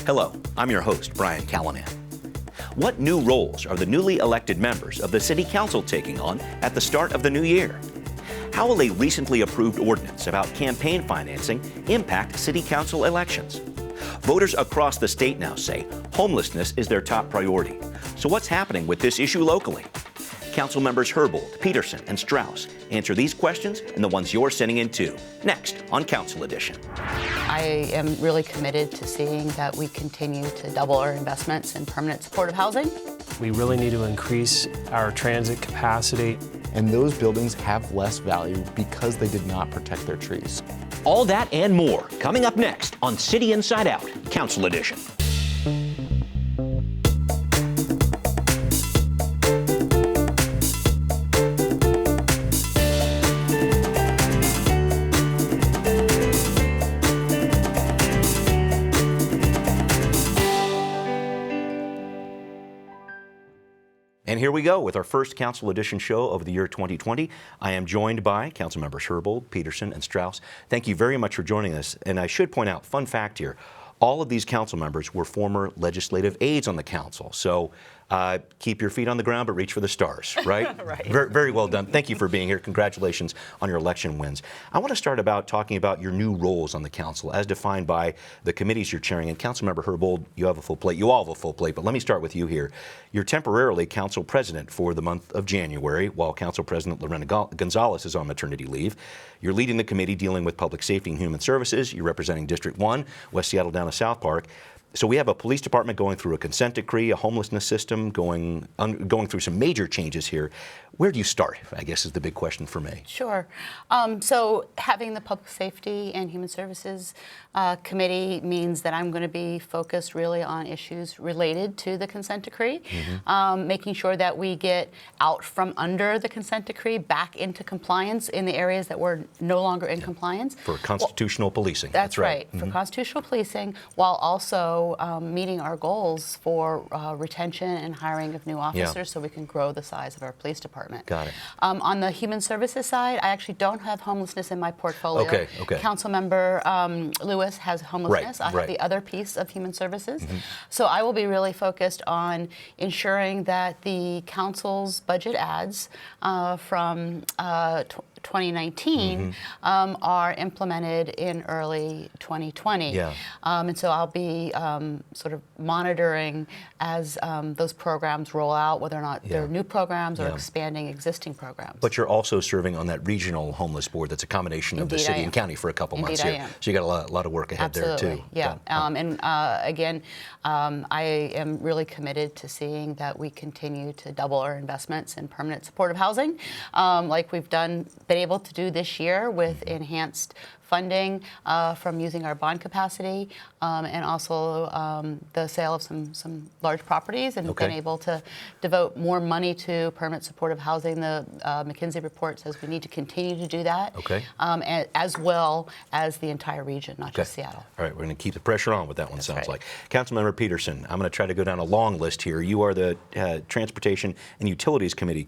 Hello, I'm your host, Brian Callanan. What new roles are the newly elected members of the City Council taking on at the start of the new year? How will a recently approved ordinance about campaign financing impact City Council elections? Voters across the state now say homelessness is their top priority. So what's happening with this issue locally? Councilmembers Herbold, Pedersen, and Strauss answer these questions and the ones you're sending in too, next on Council Edition. I am really committed to seeing that we continue to double our investments in permanent supportive housing. We really need to increase our transit capacity. And those buildings have less value because they did not protect their trees. All that and more coming up next on City Inside Out, Council Edition. And here we go with our first Council Edition show of the year 2020. I am joined by Councilmembers Herbold, Pedersen, and Strauss. Thank you very much for joining us. And I should point out, fun fact here, all of these council members were former legislative aides on the council. So keep your feet on the ground, but reach for the stars, right? Right. Very, very well done. Thank you for being here. Congratulations on your election wins. I want to start about talking about your new roles on the council as defined by the committees you're chairing. And Councilmember Herbold, you have a full plate. You all have a full plate, but let me start with you here. You're temporarily council president for the month of January, while Council President Lorena Gonzalez is on maternity leave. You're leading the committee dealing with public safety and human services. You're representing District 1, West Seattle down to South Park. So we have a police department going through a consent decree, a homelessness system, going through some major changes here. Where do you start, I guess, is the big question for me. Sure. So having the Public Safety and Human Services Committee means that I'm going to be focused really on issues related to the consent decree, making sure that we get out from under the consent decree back into compliance in the areas that we're no longer in compliance. For constitutional policing. That's right. For constitutional policing, while also meeting our goals for retention and hiring of new officers so we can grow the size of our police department. Got it. On the human services side, I actually don't have homelessness in my portfolio. Okay. Councilmember Lewis has homelessness. I have the other piece of human services. So I will be really focused on ensuring that the council's budget adds from 2019 are implemented in early 2020. And so I'll be sort of monitoring as those programs roll out, whether or not they're new programs or expanding existing programs. But you're also serving on that regional homeless board that's a combination of the city and county for a couple months here. So you got a lot of work ahead there too. Yeah. Again, I am really committed to seeing that we continue to double our investments in permanent supportive housing, like we've been able to do this year with enhanced funding from using our bond capacity and also the sale of some large properties and been able to devote more money to permanent supportive housing. The McKinsey report says we need to continue to do that as well as the entire region, not just Seattle. All right, we're going to keep the pressure on with that one, sounds like. Councilmember Pedersen, I'm going to try to go down a long list here. You are the Transportation and Utilities Committee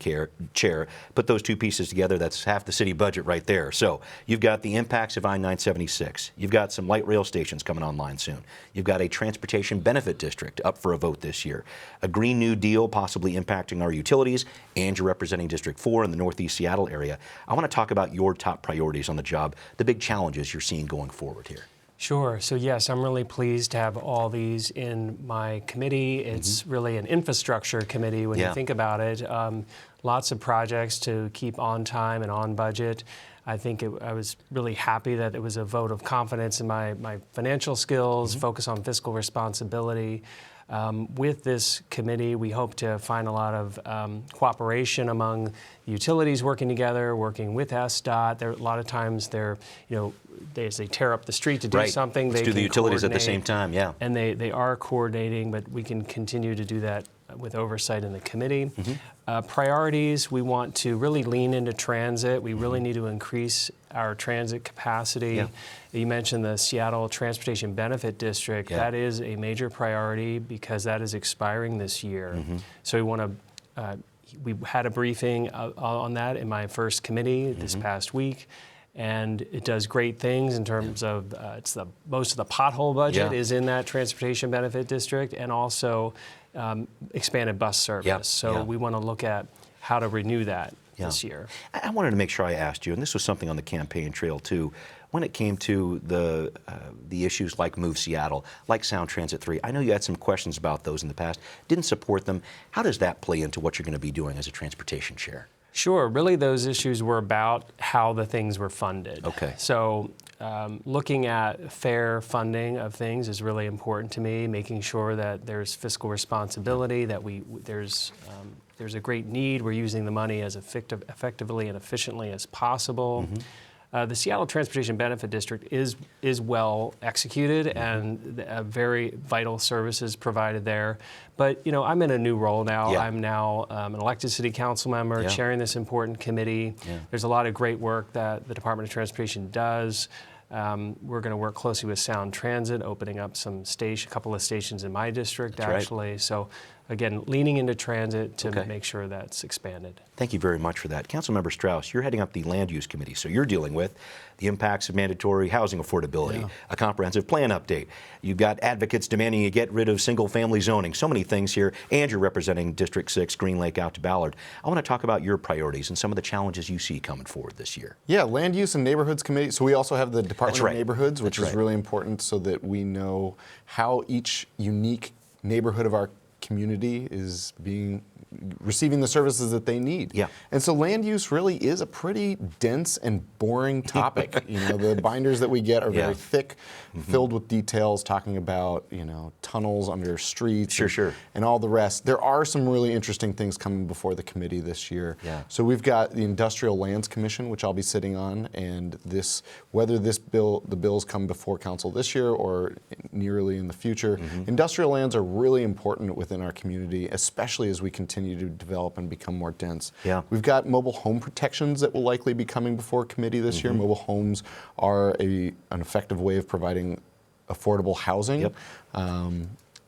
chair. Put those two pieces together, that's half the city budget right there. So you've got the impacts of I-976. You've got some light rail stations coming online soon. You've got a transportation benefit district up for a vote this year. A Green New Deal possibly impacting our utilities, and you're representing District 4 in the Northeast Seattle area. I want to talk about your top priorities on the job, the big challenges you're seeing going forward here. Sure. So yes, I'm really pleased to have all these in my committee. It's really an infrastructure committee when you think about it. Lots of projects to keep on time and on budget. I think I was really happy that it was a vote of confidence in my financial skills, focus on fiscal responsibility. With this committee, we hope to find a lot of cooperation among utilities working together, working with SDOT. A lot of times as they tear up the street to do something, Let's do the utilities at the same time, And they are coordinating, but we can continue to do that with oversight in the committee. Priorities, we want to really lean into transit. We really need to increase our transit capacity. You mentioned the Seattle Transportation Benefit District. That is a major priority because that is expiring this year. So we want to, we had a briefing on that in my first committee this past week. and it does great things in terms of most of the pothole budget is in that transportation benefit district, and also expanded bus service. So we want to look at how to renew that this year. I wanted to make sure I asked you, and this was something on the campaign trail too, when it came to the issues like Move Seattle, like Sound Transit 3. I know you had some questions about those in the past, didn't support them. How does that play into what you're going to be doing as a transportation chair? Sure. Really, those issues were about how the things were funded. Okay. So looking at fair funding of things is really important to me, making sure that there's fiscal responsibility, that there's a great need. We're using the money as effectively and efficiently as possible. The Seattle Transportation Benefit District is well executed and very vital services provided there. But I'm in a new role now. I'm now an elected city council member, chairing this important committee. There's a lot of great work that the Department of Transportation does. We're going to work closely with Sound Transit, opening up a couple of stations in my district, actually. Right. So again, leaning into transit to make sure that's expanded. Thank you very much for that. Councilmember Strauss, you're heading up the Land Use Committee, so you're dealing with the impacts of mandatory housing affordability, a comprehensive plan update. You've got advocates demanding you get rid of single-family zoning, so many things here, and you're representing District 6, Green Lake out to Ballard. I want to talk about your priorities and some of the challenges you see coming forward this year. Yeah, Land Use and Neighborhoods Committee. So we also have the Department of Neighborhoods, which is really important so that we know how each unique neighborhood of our community is receiving the services that they need. And so land use really is a pretty dense and boring topic. The binders that we get are very thick, filled with details talking about, tunnels under streets and all the rest. There are some really interesting things coming before the committee this year. So we've got the Industrial Lands Commission, which I'll be sitting on, and whether the bills come before council this year or nearly in the future, industrial lands are really important within our community, especially as we continue to develop and become more dense. We've got mobile home protections that will likely be coming before committee this year. Mobile homes are an effective way of providing affordable housing.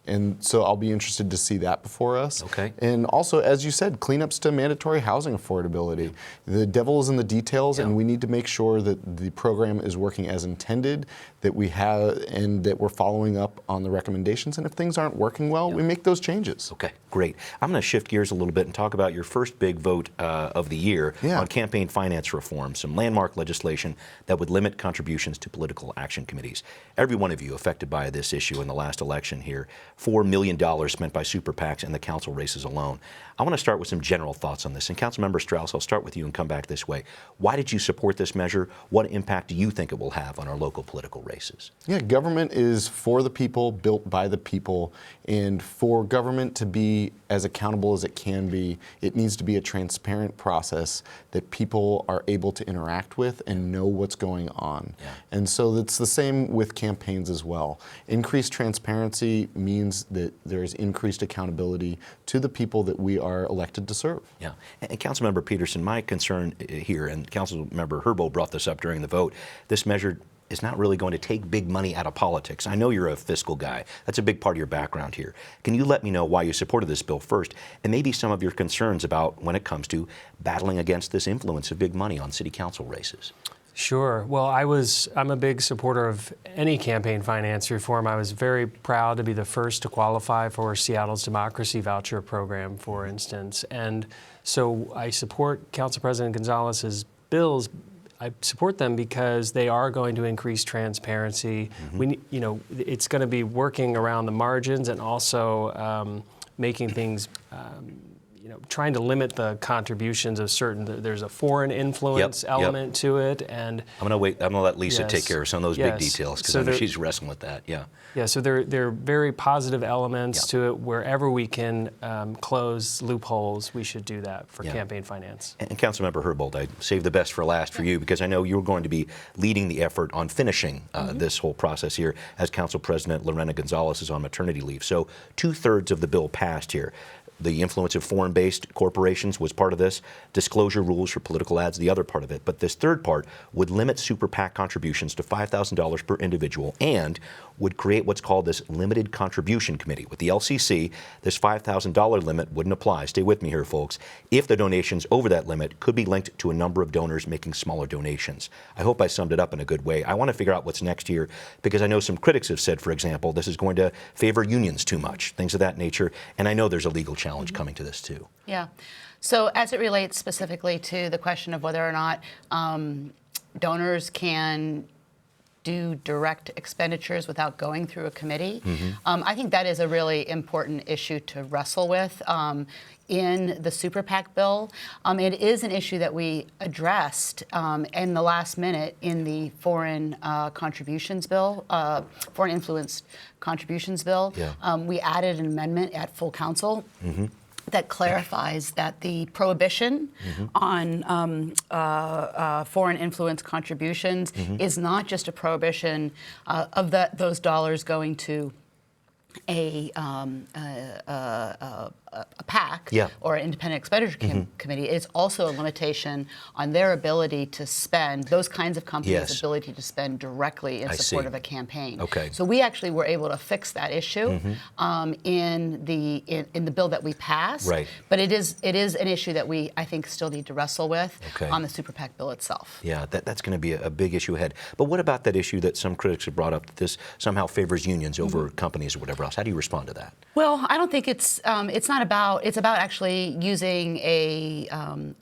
And so I'll be interested to see that before us. And also, as you said, cleanups to mandatory housing affordability. The devil is in the details, and we need to make sure that the program is working as intended, that we're following up on the recommendations. And if things aren't working well, we make those changes. Okay, great. I'm going to shift gears a little bit and talk about your first big vote of the year on campaign finance reform, some landmark legislation that would limit contributions to political action committees. Every one of you affected by this issue in the last election here. $4 million spent by super PACs and the council races alone. I want to start with some general thoughts on this. And Councilmember Strauss, I'll start with you and come back this way. Why did you support this measure? What impact do you think it will have on our local political races? Government is for the people, built by the people. And for government to be as accountable as it can be, it needs to be a transparent process that people are able to interact with and know what's going on. And so it's the same with campaigns as well. Increased transparency means that there's increased accountability to the people that we are elected to serve. And Councilmember Pedersen, my concern here, and Councilmember Herbold brought this up during the vote, this measure is not really going to take big money out of politics. I know you're a fiscal guy. That's a big part of your background here. Can you let me know why you supported this bill first, and maybe some of your concerns about when it comes to battling against this influence of big money on city council races? Sure. Well, I'm a big supporter of any campaign finance reform. I was very proud to be the first to qualify for Seattle's Democracy Voucher Program, for instance. And so I support Council President Gonzalez's bills. I support them because they are going to increase transparency. It's going to be working around the margins and also making things trying to limit the contributions of there's a foreign influence element to it. And I'm going to let Lisa take care of some of those big details, because I know she's wrestling with that. So there are very positive elements to it. Wherever we can close loopholes, we should do that for campaign finance. And Councilmember Herbold, I saved the best for last for you, because I know you're going to be leading the effort on finishing this whole process here, as Council President Lorena Gonzalez is on maternity leave. So 2/3 of the bill passed here. The influence of foreign-based corporations was part of this. Disclosure rules for political ads, the other part of it. But this third part would limit super PAC contributions to $5,000 per individual and would create what's called this limited contribution committee. With the LCC, this $5,000 limit wouldn't apply. Stay with me here, folks. If the donations over that limit could be linked to a number of donors making smaller donations. I hope I summed it up in a good way. I want to figure out what's next here because I know some critics have said, for example, this is going to favor unions too much, things of that nature. And I know there's a legal challenge coming to this too. Yeah. So as it relates specifically to the question of whether or not donors can do direct expenditures without going through a committee. I think that is a really important issue to wrestle with in the super PAC bill. It is an issue that we addressed in the last minute in the foreign contributions bill, foreign influence contributions bill. Yeah. We added an amendment at full council that clarifies that the prohibition on foreign influence contributions is not just a prohibition of those dollars going to a PAC or an independent expenditure committee. It's also a limitation on their ability to spend, those kinds of companies' ability to spend directly in support of a campaign. Okay. So we actually were able to fix that issue in the bill that we passed. Right. But it is an issue that we, I think, still need to wrestle with on the super PAC bill itself. Yeah, that's going to be a big issue ahead. But what about that issue that some critics have brought up, that this somehow favors unions over companies or whatever else? How do you respond to that? Well, I don't think it's not about. It's about actually using a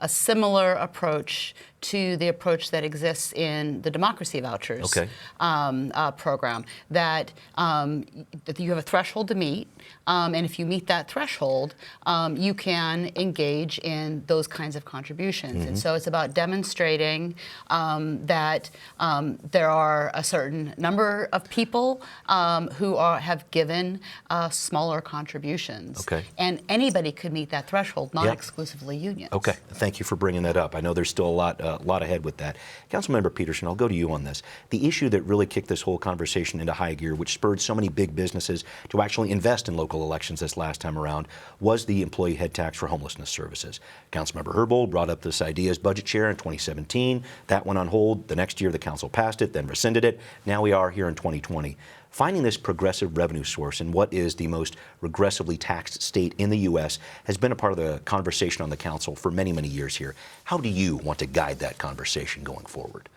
similar approach to the approach that exists in the democracy vouchers program. That you have a threshold to meet, and if you meet that threshold, you can engage in those kinds of contributions. And so it's about demonstrating that there are a certain number of people who have given smaller contributions. And anybody could meet that threshold, not exclusively unions. Okay, thank you for bringing that up. I know there's still a lot ahead with that. Councilmember Pedersen, I'll go to you on this. The issue that really kicked this whole conversation into high gear, which spurred so many big businesses to actually invest in local elections this last time around, was the employee head tax for homelessness services. Councilmember Herbold brought up this idea as budget chair in 2017. That went on hold. The next year, the council passed it, then rescinded it. Now we are here in 2020. Finding this progressive revenue source in what is the most regressively taxed state in the U.S. has been a part of the conversation on the council for many, many years here. How do you want to guide that conversation going forward?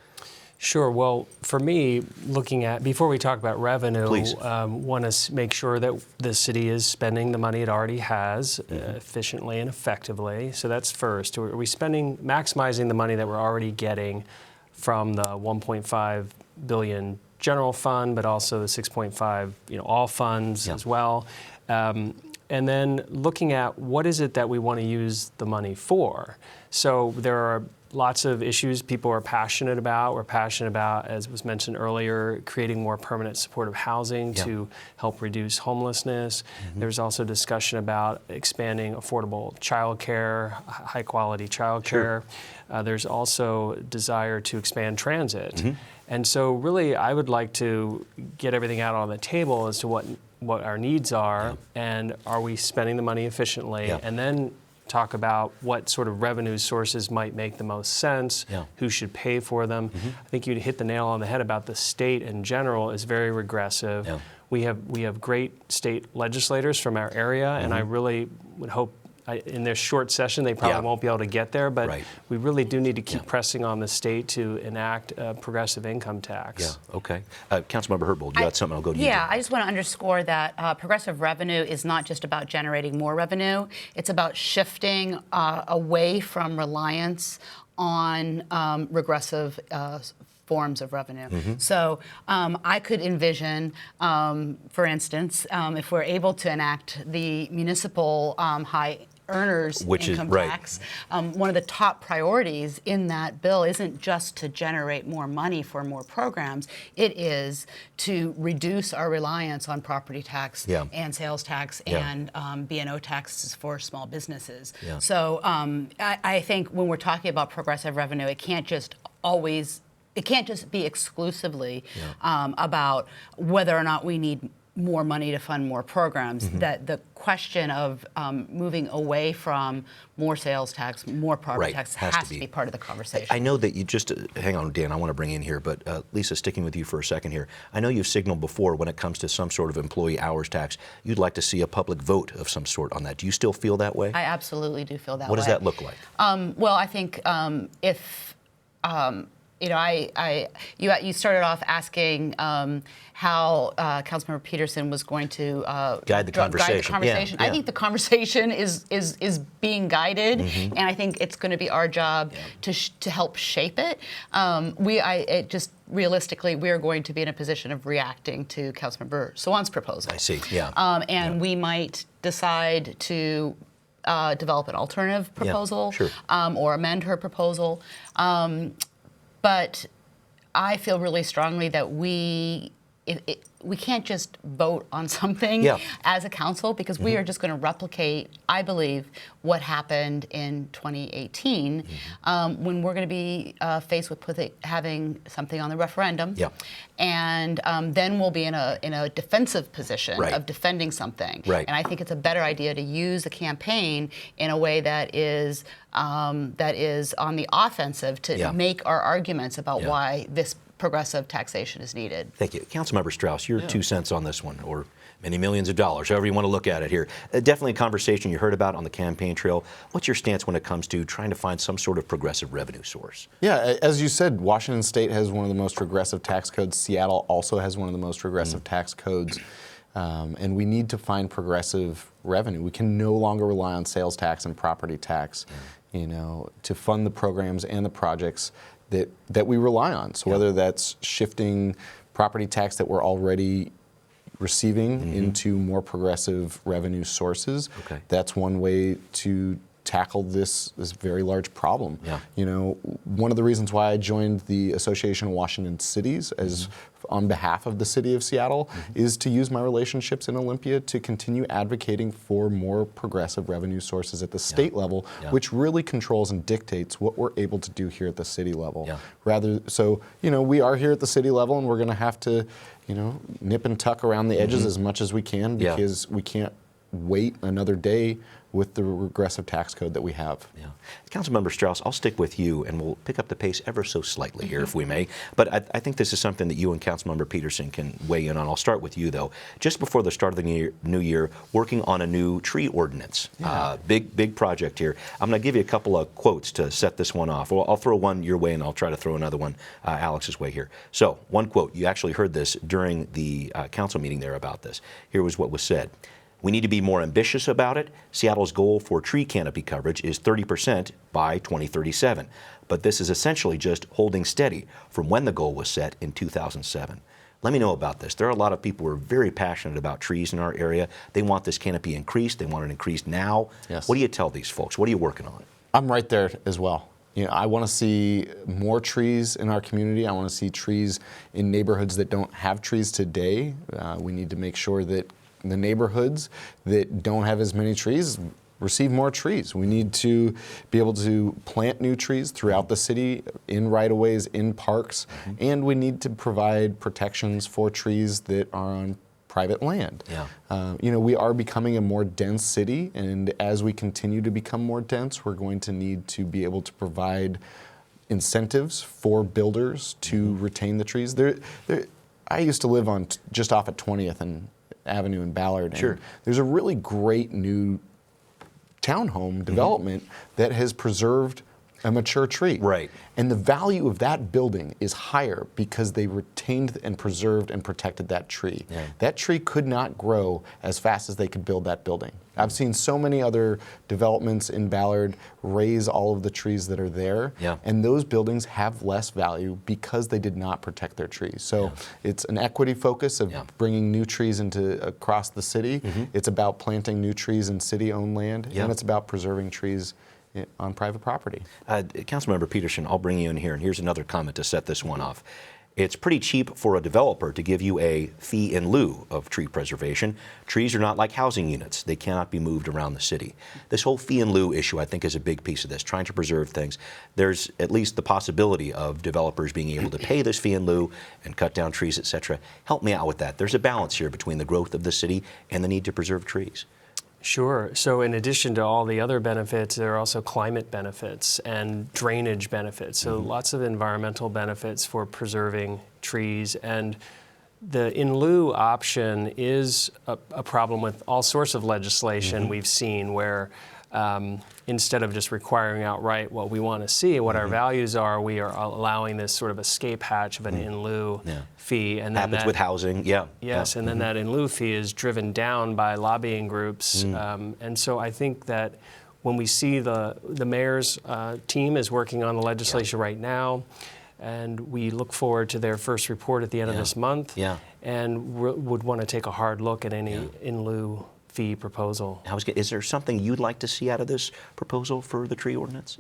Sure. Well, for me, looking at, before we talk about revenue, want to make sure that the city is spending the money it already has efficiently and effectively. So that's first. Are we maximizing the money that we're already getting from the $1.5 billion general fund, but also the 6.5, all funds as well. And then looking at what is it that we want to use the money for. So there are lots of issues people are passionate about. We're passionate about, as was mentioned earlier, creating more permanent supportive housing to help reduce homelessness. There's also discussion about expanding affordable childcare, high quality childcare. There's also desire to expand transit. And so really, I would like to get everything out on the table as to what our needs are, and are we spending the money efficiently, and then talk about what sort of revenue sources might make the most sense, who should pay for them. I think you hit the nail on the head about the state in general is very regressive. We have great state legislators from our area, and I really would hope in their short session, they probably won't be able to get there, but we really do need to keep pressing on the state to enact a progressive income tax. Councilmember Herbold, you got something, I'll go to you. I just want to underscore that progressive revenue is not just about generating more revenue. It's about shifting away from reliance on regressive forms of revenue. So I could envision, for instance, if we're able to enact the municipal high earners income tax, one of the top priorities in that bill isn't just to generate more money for more programs, it is to reduce our reliance on property tax and sales tax and B&O taxes for small businesses. So I think when we're talking about progressive revenue, it can't just be exclusively about whether or not we need more money to fund more programs, that the question of moving away from more sales tax, more property tax has to be part of the conversation. I know that you just, hang on, Dan, I want to bring in here, but Lisa, sticking with you for a second here. I know you've signaled before when it comes to some sort of employee hours tax, you'd like to see a public vote of some sort on that. Do you still feel that way? I absolutely do feel that way. What does that look like? Well, I think if you know, you started off asking how Councilmember Pedersen was going to guide the conversation. Yeah. I think the conversation is being guided, and I think it's going to be our job to help shape it. Just realistically, we are going to be in a position of reacting to Councilmember Swan's proposal. I see. Yeah. And we might decide to develop an alternative proposal, or amend her proposal. But I feel really strongly that we can't just vote on something as a council, because we are just going to replicate, I believe, what happened in 2018 when we're going to be faced with having something on the referendum. And then we'll be in a defensive position of defending something. And I think it's a better idea to use the campaign in a way that is on the offensive to make our arguments about why this progressive taxation is needed. Thank you. Councilmember Strauss, your 2 cents on this one, or many millions of dollars, however you want to look at it here. Definitely a conversation you heard about on the campaign trail. What's your stance when it comes to trying to find some sort of progressive revenue source? Yeah, as you said, Washington State has one of the most regressive tax codes. Seattle also has one of the most regressive tax codes. And we need to find progressive revenue. We can no longer rely on sales tax and property tax, you know, to fund the programs and the projects that we rely on. So whether that's shifting property tax that we're already receiving into more progressive revenue sources, that's one way to tackle this very large problem. You know, one of the reasons why I joined the Association of Washington Cities as on behalf of the city of Seattle is to use my relationships in Olympia to continue advocating for more progressive revenue sources at the state level, which really controls and dictates what we're able to do here at the city level. So, you know, we are here at the city level, and we're going to have to, you know, nip and tuck around the edges as much as we can, because we can't wait another day with the regressive tax code that we have. Councilmember Strauss, I'll stick with you, and we'll pick up the pace ever so slightly here, if we may. But I think this is something that you and Councilmember Pedersen can weigh in on. I'll start with you, though. Just before the start of the new year, working on a new tree ordinance. Big project here. I'm going to give you a couple of quotes to set this one off. Well, I'll throw one your way, and I'll try to throw another one Alex's way here. So, one quote. You actually heard this during the council meeting there about this. Here was what was said. We need to be more ambitious about it. Seattle's goal for tree canopy coverage is 30% by 2037. But this is essentially just holding steady from when the goal was set in 2007. Let me know about this. There are a lot of people who are very passionate about trees in our area. They want this canopy increased. They want it increased now. What do you tell these folks? What are you working on? I'm right there as well. You know, I want to see more trees in our community. I want to see trees in neighborhoods that don't have trees today. We need to make sure that the neighborhoods that don't have as many trees receive more trees. We need to be able to plant new trees throughout the city, in right-of-ways, in parks, and we need to provide protections for trees that are on private land. You know, we are becoming a more dense city, and as we continue to become more dense, we're going to need to be able to provide incentives for builders to retain the trees. I used to live on just off at 20th Avenue in Ballard. And there's a really great new townhome development that has preserved a mature tree. And the value of that building is higher because they retained and preserved and protected that tree. That tree could not grow as fast as they could build that building. I've seen so many other developments in Ballard raise all of the trees that are there, and those buildings have less value because they did not protect their trees. So it's an equity focus of bringing new trees across the city. It's about planting new trees in city-owned land, and it's about preserving trees on private property. Councilmember Pedersen, I'll bring you in here, and here's another comment to set this one off. it's pretty cheap for a developer to give you a fee in lieu of tree preservation. Trees are not like housing units. They cannot be moved around the city. This whole fee in lieu issue, I think, is a big piece of this, trying to preserve things. There's at least the possibility of developers being able to pay this fee in lieu and cut down trees, et cetera. Help me out with that. There's a balance here between the growth of the city and the need to preserve trees. Sure. So in addition to all the other benefits, there are also climate benefits and drainage benefits. So lots of environmental benefits for preserving trees. And the in lieu option is a problem with all sorts of legislation we've seen where instead of just requiring outright what we want to see, what our values are, we are allowing this sort of escape hatch of an in lieu fee. And then happens with housing, Yes, and then that in lieu fee is driven down by lobbying groups. And so I think that when we see the mayor's team is working on the legislation right now, and we look forward to their first report at the end of this month, and would want to take a hard look at any in lieu fee proposal. Is there something you'd like to see out of this proposal for the tree ordinance?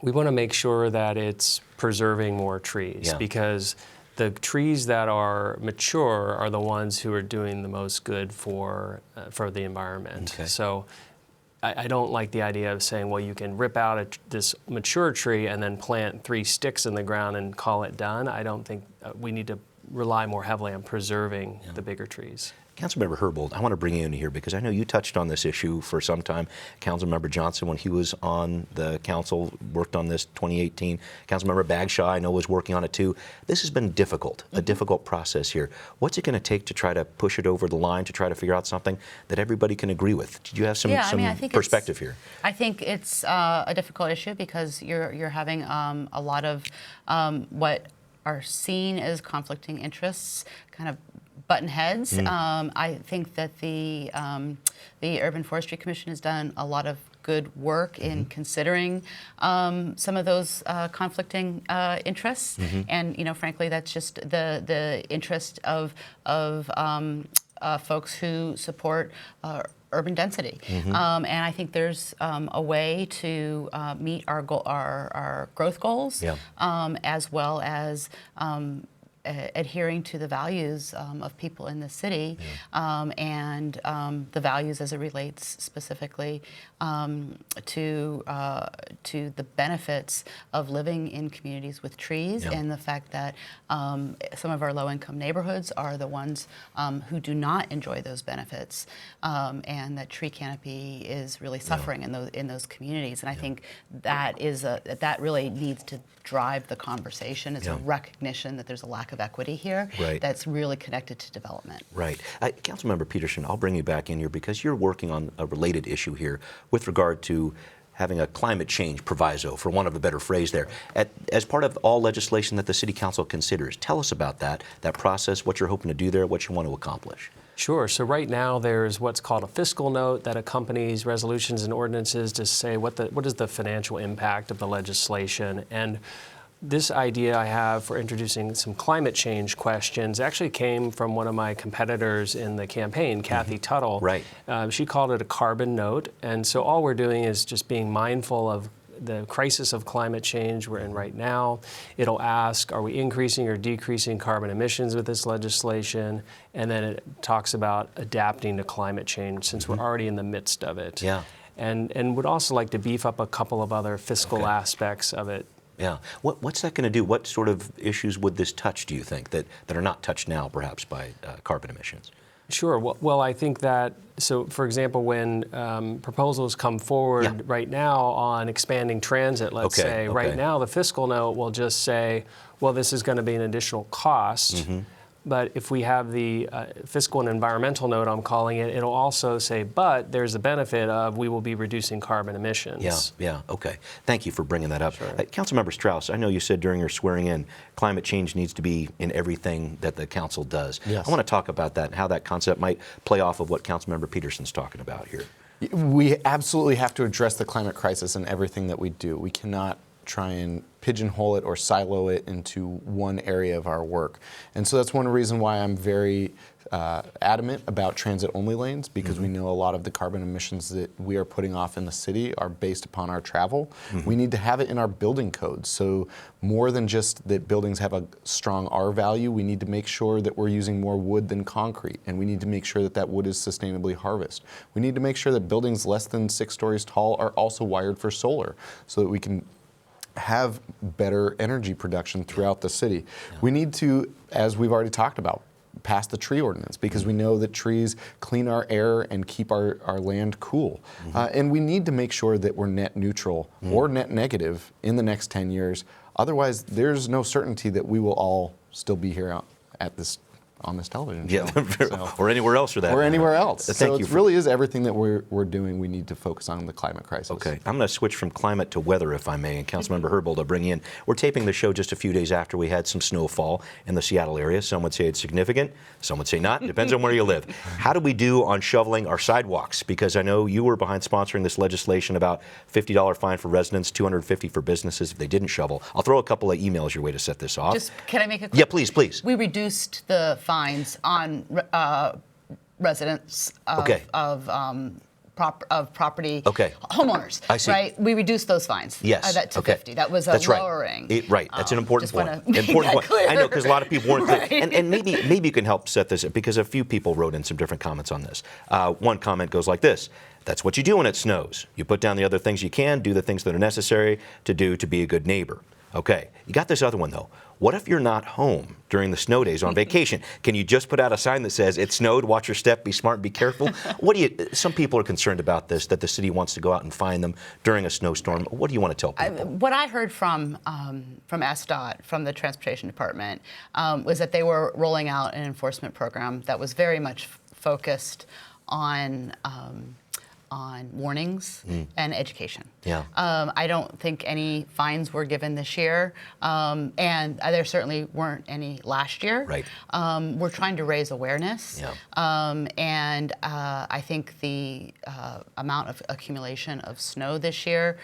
We want to make sure that it's preserving more trees because the trees that are mature are the ones who are doing the most good for the environment. Okay. So I don't like the idea of saying, well, you can rip out this mature tree and then plant 3 sticks in the ground and call it done. I don't think we need to rely more heavily on preserving the bigger trees. Councilmember Herbold, I want to bring you in here because I know you touched on this issue for some time. Councilmember Johnson, when he was on the council, worked on this 2018. Councilmember Bagshaw, I know, was working on it too. This has been difficult, a difficult process here. What's it going to take to try to push it over the line, to try to figure out something that everybody can agree with? Did you have some perspective here? I think it's a difficult issue because you're having a lot of what are seen as conflicting interests kind of button heads. I think that the Urban Forestry Commission has done a lot of good work in considering some of those conflicting interests, and frankly, that's just the interest of folks who support urban density, and I think there's a way to meet our growth goals, as well as adhering to the values of people in the city, and the values as it relates specifically to the benefits of living in communities with trees, and the fact that some of our low-income neighborhoods are the ones who do not enjoy those benefits, and that tree canopy is really suffering in those communities. And I think that that really needs to drive the conversation. It's a recognition that there's a lack of equity here that's really connected to development. Right. Councilmember Pedersen, I'll bring you back in here because you're working on a related issue here with regard to having a climate change proviso, for want of a better phrase there, as part of all legislation that the City Council considers. Tell us about that process, what you're hoping to do there, what you want to accomplish. Sure. So right now there's what's called a fiscal note that accompanies resolutions and ordinances to say what is the financial impact of the legislation. And this idea I have for introducing some climate change questions actually came from one of my competitors in the campaign, Kathy Tuttle. Right. She called it a carbon note. And so all we're doing is just being mindful of the crisis of climate change we're in right now. It'll ask, are we increasing or decreasing carbon emissions with this legislation? And then it talks about adapting to climate change since we're already in the midst of it. Yeah. And would also like to beef up a couple of other fiscal aspects of it. Yeah. What's that going to do? What sort of issues would this touch, do you think, that are not touched now perhaps by carbon emissions? Sure. Well, I think that, so for example, when proposals come forward right now on expanding transit, let's say, right now the fiscal note will just say, well, this is going to be an additional cost. But if we have the fiscal and environmental note, I'm calling it, it'll also say, but there's a benefit of we will be reducing carbon emissions. Yeah, okay. Thank you for bringing that up. Sure. Councilmember Strauss, I know you said during your swearing in, climate change needs to be in everything that the council does. Yes. I want to talk about that and how that concept might play off of what Councilmember Pedersen's talking about here. We absolutely have to address the climate crisis in everything that we do. We cannot try and pigeonhole it or silo it into one area of our work. And so that's one reason why I'm very adamant about transit-only lanes because we know a lot of the carbon emissions that we are putting off in the city are based upon our travel. We need to have it in our building codes. So more than just that buildings have a strong R value, we need to make sure that we're using more wood than concrete, and we need to make sure that that wood is sustainably harvested. We need to make sure that buildings less than 6 stories tall are also wired for solar so that we can have better energy production throughout the city. We need to, as we've already talked about, pass the tree ordinance because we know that trees clean our air and keep our land cool. And we need to make sure that we're net neutral or net negative in the next 10 years. Otherwise, there's no certainty that we will all still be here on this television show. Or anywhere else for that. Or anywhere else. Thank So you it really is everything that we're doing. We need to focus on the climate crisis. Okay, I'm going to switch from climate to weather, if I may. And Councilmember Herbold, I'll bring you in. We're taping the show just a few days after we had some snowfall in the Seattle area. Some would say it's significant. Some would say not. Depends on where you live. How do we do on shoveling our sidewalks? Because I know you were behind sponsoring this legislation about $50 fine for residents, $250 for businesses if they didn't shovel. I'll throw a couple of emails your way to set this off. Can I make a quick? Yeah, please. We reduced the fines on residents of property homeowners. I see. Right, we reduced those fines. Yes. To 50. That was a lowering. Right. That's an important point. Important point. I know because a lot of people weren't Right. clear. And maybe you can help set this up because a few people wrote in some different comments on this. One comment goes like this. That's what you do when it snows. You put down the other things you can, do the things that are necessary to do to be a good neighbor. Okay. You got this other one though. What if you're not home during the snow days on vacation? Can you just put out a sign that says it snowed, watch your step, be smart, be careful? Some people are concerned about this, that the city wants to go out and find them during a snowstorm. What do you want to tell people? What I heard from SDOT, from the Transportation Department, was that they were rolling out an enforcement program that was very much focused on warnings and education. Yeah. I don't think any fines were given this year, and there certainly weren't any last year. Right. We're trying to raise awareness, and I think the amount of accumulation of snow this year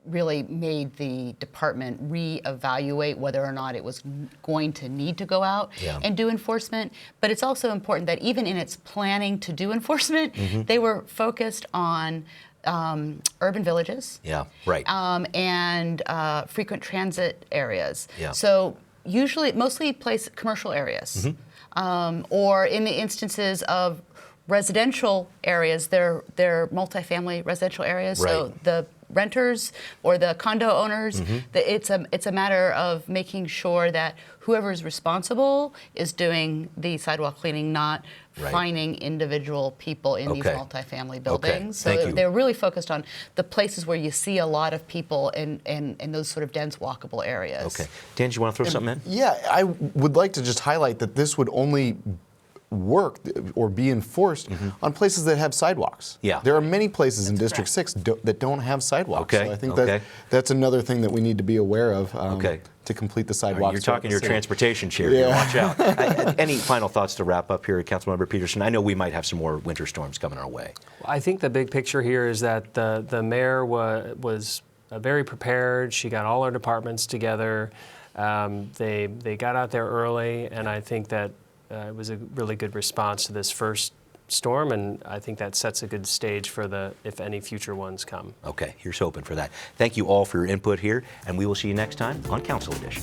really made the department reevaluate whether or not it was going to need to go out and do enforcement. But it's also important that even in its planning to do enforcement, they were focused on urban villages and frequent transit areas. So usually, mostly commercial areas. Or in the instances of residential areas, they're multifamily residential areas. So the renters or the condo owners, it's a matter of making sure that whoever is responsible is doing the sidewalk cleaning, not fining individual people in these multifamily buildings. So they're really focused on the places where you see a lot of people in those sort of dense walkable areas. Okay. Dan, do you want to throw something in? Yeah, I would like to just highlight that this would only work or be enforced on places that have sidewalks. There are many places in District 6 that don't have sidewalks. So I think that's another thing that we need to be aware of to complete the sidewalks. You're talking your transportation chair here. Watch out. Any final thoughts to wrap up here, Councilmember Pedersen? I know we might have some more winter storms coming our way. I think the big picture here is that the mayor was very prepared. She got all her departments together. They got out there early, and I think that it was a really good response to this first storm, and I think that sets a good stage for if any future ones come. Okay, here's hoping for that. Thank you all for your input here, and we will see you next time on Council Edition.